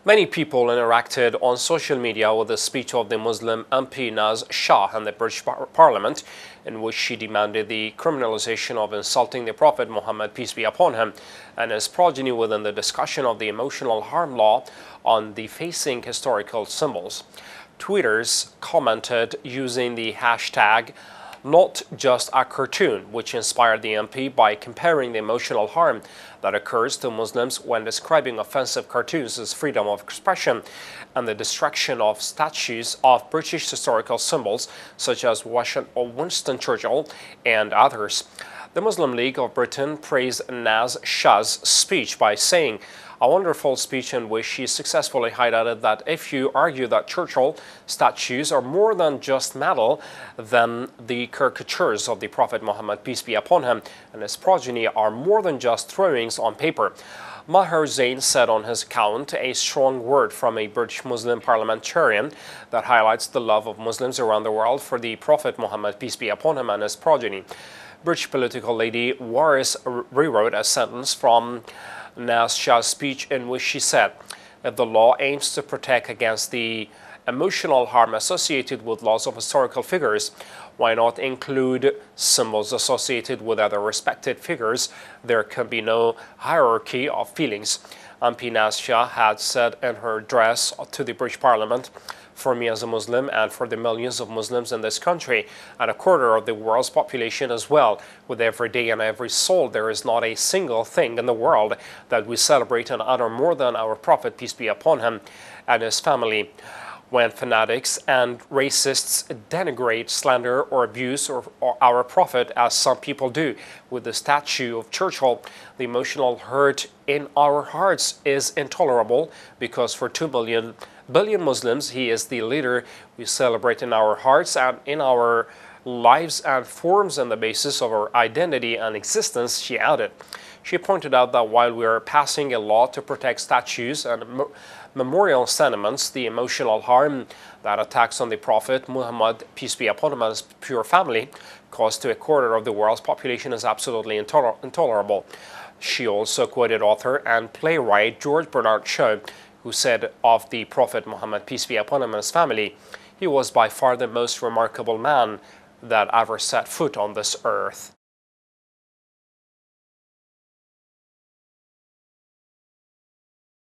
Many people interacted on social media with the speech of the Muslim MP Naz Shah in the British Parliament, in which she demanded the criminalization of insulting the Prophet Muhammad, peace be upon him, and his progeny within the discussion of the emotional harm law on defacing historical symbols. Tweeters commented using the hashtag "not just a cartoon," which inspired the MP by comparing the emotional harm that occurs to Muslims when describing offensive cartoons as freedom of expression and the destruction of statues of British historical symbols such as Winston Churchill and others. The Muslim League of Britain praised Naz Shah's speech by saying, "A wonderful speech in which she successfully highlighted that if you argue that Churchill statues are more than just metal, then the caricatures of the Prophet Muhammad, peace be upon him, and his progeny are more than just drawings on paper." Maher Zain said on his account, "A strong word from a British Muslim parliamentarian that highlights the love of Muslims around the world for the Prophet Muhammad, peace be upon him, and his progeny." British political lady Waris rewrote a sentence from Naz Shah's speech in which she said, "If the law aims to protect against the emotional harm associated with loss of historical figures, why not include symbols associated with other respected figures? There can be no hierarchy of feelings." MP Naz Shah had said in her address to the British Parliament, "For me as a Muslim and for the millions of Muslims in this country and a quarter of the world's population as well, with every day and every soul, there is not a single thing in the world that we celebrate and honor more than our Prophet, peace be upon him, and his family. When fanatics and racists denigrate, slander, or abuse or our Prophet, as some people do with the statue of Churchill, the emotional hurt in our hearts is intolerable, because for 2 billion Muslims, he is the leader we celebrate in our hearts and in our lives and forms and the basis of our identity and existence," she added. She pointed out that while we are passing a law to protect statues and memorial sentiments, the emotional harm that attacks on the Prophet Muhammad, peace be upon him, and his pure family caused to a quarter of the world's population is absolutely intolerable. She also quoted author and playwright George Bernard Shaw, who said of the Prophet Muhammad, peace be upon him, and his family, "He was by far the most remarkable man that ever set foot on this earth."